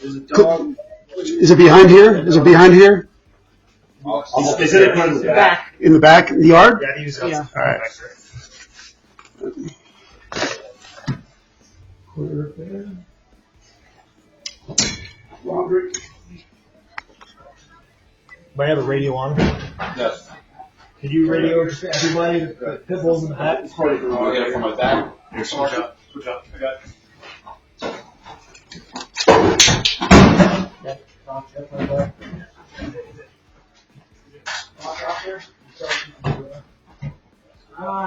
There's a dog. Is it behind here? Is it behind here? Is it in the back? In the back of the yard? Yeah, he was All right. Robert. Do I have the radio on? Yes. Can you radio just everybody? The pit bulls in the back? I'll get it from my back. Here, switch up. Switch up. I got it.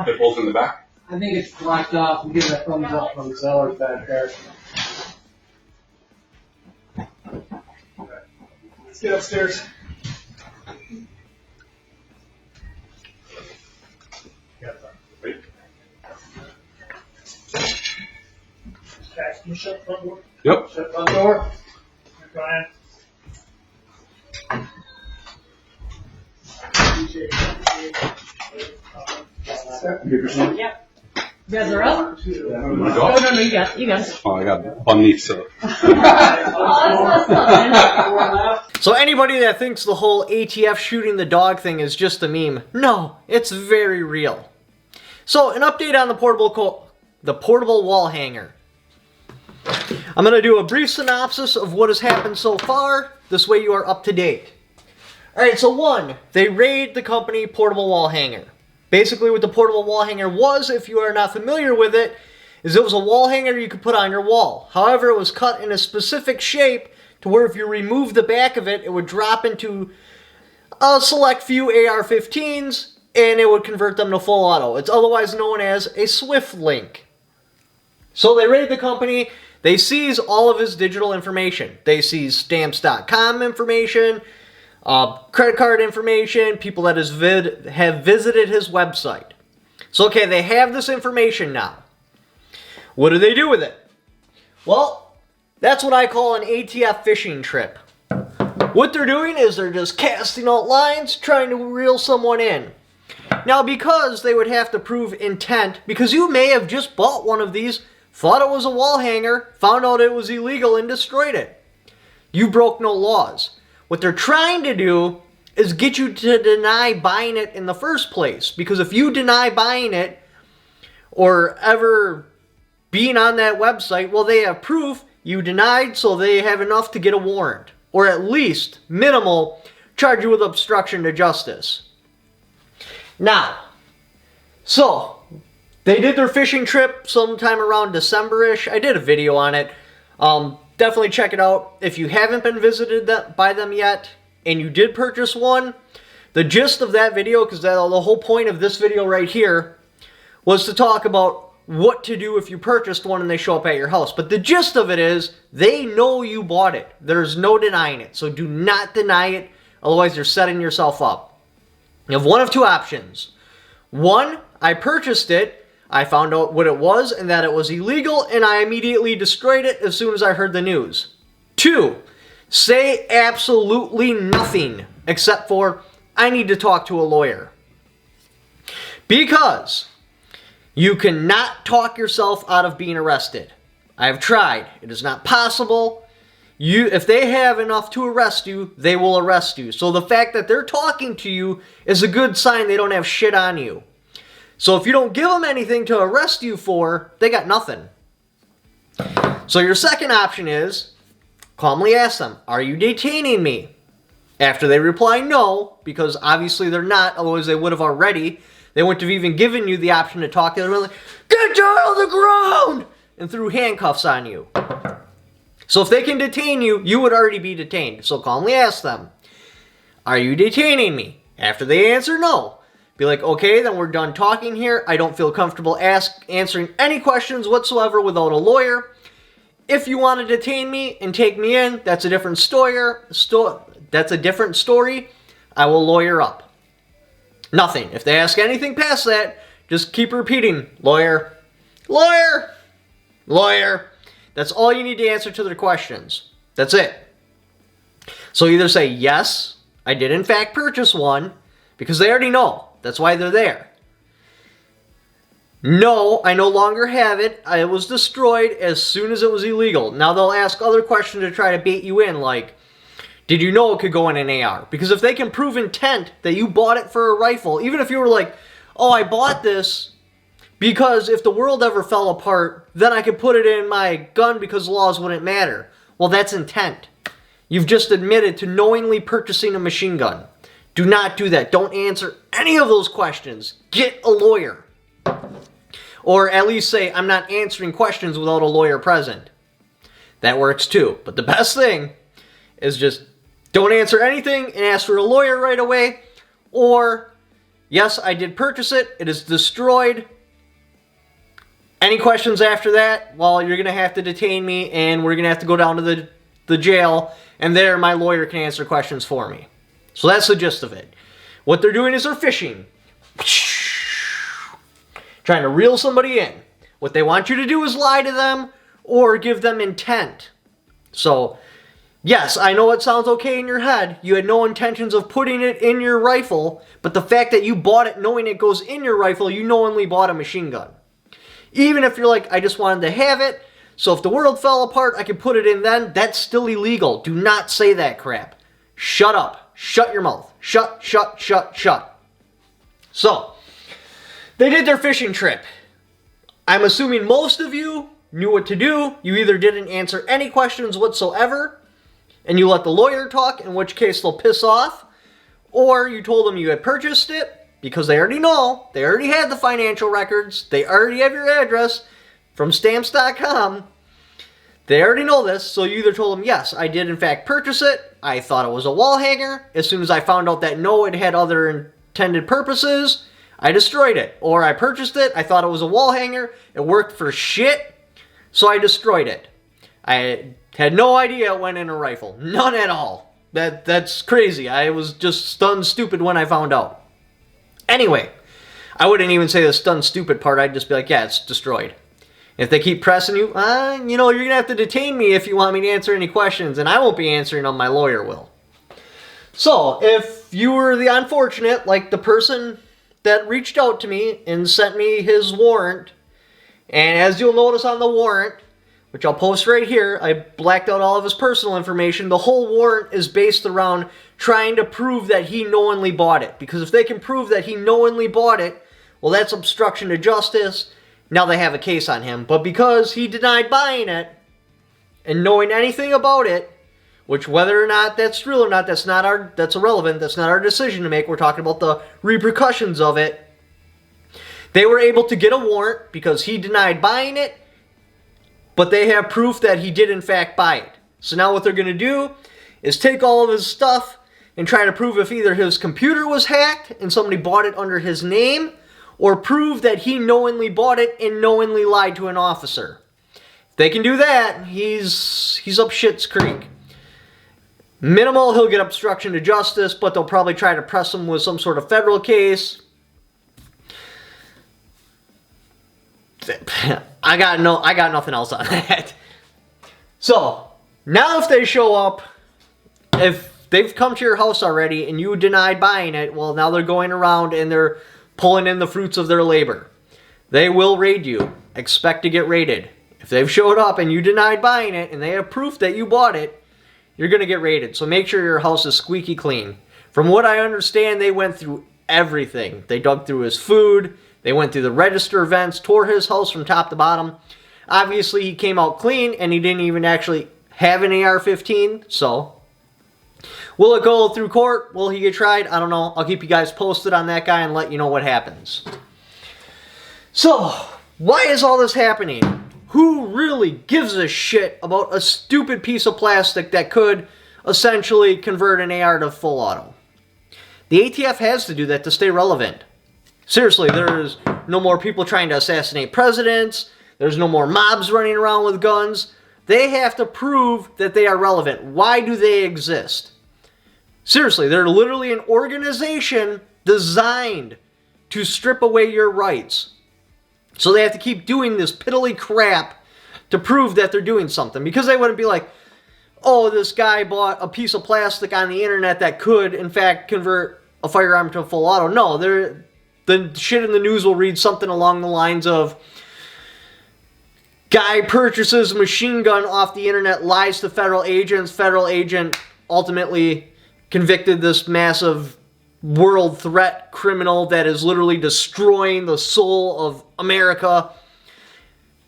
Pit bulls in the back? I think it's blocked off. We'll give it a thumbs up from the sellers back there. Let's get upstairs. Wait. Cash, can you shut the front door? Yep. Shut the front door. Brian. Yep. You guys are up? My Oh, dog? no, you guys. Oh, I got bunny, so. So anybody that thinks the whole ATF shooting the dog thing is just a meme, no, it's very real. So an update on the portable wall hanger. I'm going to do a brief synopsis of what has happened so far. This way you are up to date. Alright, so 1, they raid the company portable wall hanger. Basically what the portable wall hanger was, if you are not familiar with it, is it was a wall hanger you could put on your wall. However, it was cut in a specific shape to where if you remove the back of it, it would drop into a select few AR-15s and it would convert them to full auto. It's otherwise known as a Swift Link. So they raid the company, they seize all of his digital information. They seize stamps.com information, credit card information, people that have visited his website. So okay, they have this information now. What do they do with it? Well, that's what I call an ATF fishing trip. What they're doing is they're just casting out lines, trying to reel someone in. Now, because they would have to prove intent, because you may have just bought one of these, thought it was a wall hanger, found out it was illegal and destroyed it. You broke no laws. What they're trying to do is get you to deny buying it in the first place. Because if you deny buying it, or ever being on that website, well, they have proof you denied, so they have enough to get a warrant. Or at least, minimal, charge you with obstruction to justice. Now, so, they did their fishing trip sometime around December-ish. I did a video on it. Definitely check it out. If you haven't been visited by them yet, and you did purchase one, the gist of that video, because the whole point of this video right here, was to talk about what to do if you purchased one and they show up at your house. But the gist of it is, they know you bought it. There's no denying it. So do not deny it, otherwise you're setting yourself up. You have one of two options. 1, I purchased it, I found out what it was and that it was illegal, and I immediately destroyed it as soon as I heard the news. 2, say absolutely nothing except for, I need to talk to a lawyer. Because you cannot talk yourself out of being arrested. I have tried. It is not possible. If they have enough to arrest you, they will arrest you. So the fact that they're talking to you is a good sign they don't have shit on you. So if you don't give them anything to arrest you for, they got nothing. So your second option is, calmly ask them, are you detaining me? After they reply no, because obviously they're not, otherwise they would have already. They wouldn't have even given you the option to talk to them. They're like, get down on the ground! And threw handcuffs on you. So if they can detain you, you would already be detained. So calmly ask them, are you detaining me? After they answer no, be like, okay, then we're done talking here. I don't feel comfortable answering any questions whatsoever without a lawyer. If you want to detain me and take me in, that's a different story. That's a different story. I will lawyer up. Nothing. If they ask anything past that, just keep repeating, lawyer, lawyer, lawyer. That's all you need to answer to their questions. That's it. So either say, yes, I did in fact purchase one, because they already know. That's why they're there. No, I no longer have it. It was destroyed as soon as it was illegal. Now they'll ask other questions to try to bait you in, like, did you know it could go in an AR? Because if they can prove intent that you bought it for a rifle, even if you were like, oh, I bought this because if the world ever fell apart, then I could put it in my gun because laws wouldn't matter. Well, that's intent. You've just admitted to knowingly purchasing a machine gun. Do not do that. Don't answer any of those questions. Get a lawyer. Or at least say, I'm not answering questions without a lawyer present. That works too. But the best thing is just don't answer anything and ask for a lawyer right away. Or, yes, I did purchase it. It is destroyed. Any questions after that? Well, you're going to have to detain me and we're going to have to go down to the jail. And there, my lawyer can answer questions for me. So that's the gist of it. What they're doing is they're fishing. Trying to reel somebody in. What they want you to do is lie to them or give them intent. So, yes, I know it sounds okay in your head. You had no intentions of putting it in your rifle, but the fact that you bought it knowing it goes in your rifle, you knowingly bought a machine gun. Even if you're like, I just wanted to have it, so if the world fell apart, I could put it in then, that's still illegal. Do not say that crap. Shut up. Shut your mouth. Shut, shut, shut, shut. So, they did their fishing trip. I'm assuming most of you knew what to do. You either didn't answer any questions whatsoever, and you let the lawyer talk, in which case they'll piss off, or you told them you had purchased it, because they already know, they already had the financial records, they already have your address from stamps.com. They already know this, so you either told them, yes, I did in fact purchase it, I thought it was a wall hanger, as soon as I found out that no, it had other intended purposes, I destroyed it. Or I purchased it, I thought it was a wall hanger, it worked for shit, so I destroyed it. I had no idea it went in a rifle. None at all. That's crazy. I was just stunned stupid when I found out. Anyway, I wouldn't even say the stunned stupid part, I'd just be like, yeah, it's destroyed. If they keep pressing you, you're going to have to detain me if you want me to answer any questions, and I won't be answering them, my lawyer will. So, if you were the unfortunate, like the person that reached out to me and sent me his warrant, and as you'll notice on the warrant, which I'll post right here, I blacked out all of his personal information. The whole warrant is based around trying to prove that he knowingly bought it. Because if they can prove that he knowingly bought it, well, that's obstruction to justice. Now they have a case on him. But because he denied buying it and knowing anything about it, which whether or not that's real or not, that's irrelevant. That's not our decision to make. We're talking about the repercussions of it. They were able to get a warrant because he denied buying it, but they have proof that he did in fact buy it. So now what they're going to do is take all of his stuff and try to prove if either his computer was hacked and somebody bought it under his name, or prove that he knowingly bought it and knowingly lied to an officer. If they can do that, he's up shit's creek. Minimal, he'll get obstruction to justice, but they'll probably try to press him with some sort of federal case. I got nothing else on that. So, now if they show up, if they've come to your house already and you denied buying it, well, now they're going around and they're pulling in the fruits of their labor. They will raid you. Expect to get raided. If they've showed up and you denied buying it and they have proof that you bought it, you're going to get raided. So make sure your house is squeaky clean. From what I understand, they went through everything. They dug through his food. They went through the register vents, tore his house from top to bottom. Obviously, he came out clean, and he didn't even actually have an AR-15, so will it go through court? Will he get tried? I don't know. I'll keep you guys posted on that guy and let you know what happens. So, why is all this happening? Who really gives a shit about a stupid piece of plastic that could essentially convert an AR to full auto? The ATF has to do that to stay relevant. Seriously, there's no more people trying to assassinate presidents. There's no more mobs running around with guns. They have to prove that they are relevant. Why do they exist? Seriously, they're literally an organization designed to strip away your rights. So they have to keep doing this piddly crap to prove that they're doing something. Because they wouldn't be like, oh, this guy bought a piece of plastic on the internet that could, in fact, convert a firearm to a full auto. No, the shit in the news will read something along the lines of, guy purchases a machine gun off the internet, lies to federal agents, federal agent ultimately convicted this massive world threat criminal that is literally destroying the soul of America.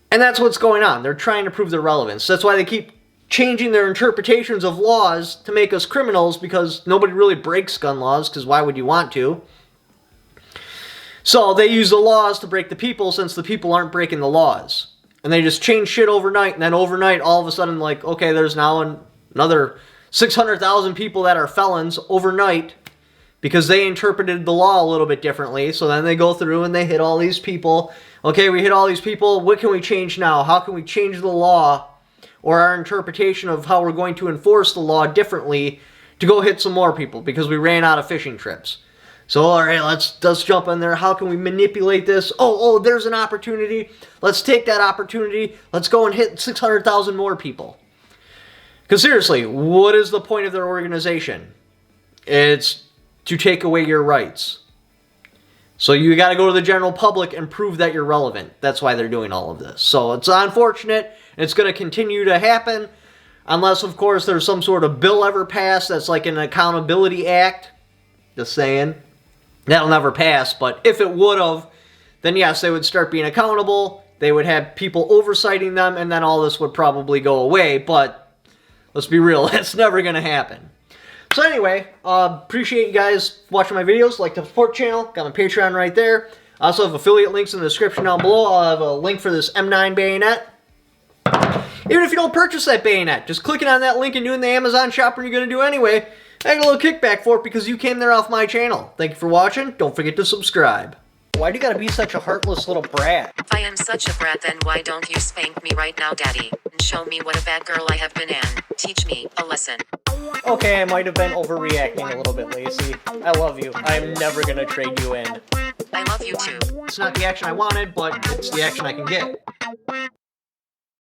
And that's what's going on. They're trying to prove their relevance. That's why they keep changing their interpretations of laws to make us criminals, because nobody really breaks gun laws, because why would you want to? So they use the laws to break the people, since the people aren't breaking the laws. And they just change shit overnight, and then overnight, all of a sudden, like, okay, there's now another 600,000 people that are felons overnight, because they interpreted the law a little bit differently. So then they go through and they hit all these people. Okay, we hit all these people. What can we change now? How can we change the law or our interpretation of how we're going to enforce the law differently to go hit some more people because we ran out of fishing trips? So, all right, let's jump in there. How can we manipulate this? Oh, there's an opportunity. Let's take that opportunity. Let's go and hit 600,000 more people. Because seriously, what is the point of their organization? It's to take away your rights. So you got to go to the general public and prove that you're relevant. That's why they're doing all of this. So it's unfortunate. It's going to continue to happen unless, of course, there's some sort of bill ever passed that's like an accountability act. Just saying. That'll never pass. But if it would have, then yes, they would start being accountable. They would have people oversighting them, and then all this would probably go away. But let's be real, that's never going to happen. So anyway, appreciate you guys watching my videos. Like the support channel, got my Patreon right there. I also have affiliate links in the description down below. I'll have a link for this M9 bayonet. Even if you don't purchase that bayonet, just clicking on that link and doing the Amazon shopper you're going to do anyway, I get a little kickback for it because you came there off my channel. Thank you for watching. Don't forget to subscribe. Why do you gotta be such a heartless little brat? If I am such a brat, then why don't you spank me right now, daddy, and show me what a bad girl I have been and teach me a lesson. Okay, I might have been overreacting a little bit, Lacey. I love you. I'm never gonna trade you in. I love you too. It's not the action I wanted, but it's the action I can get.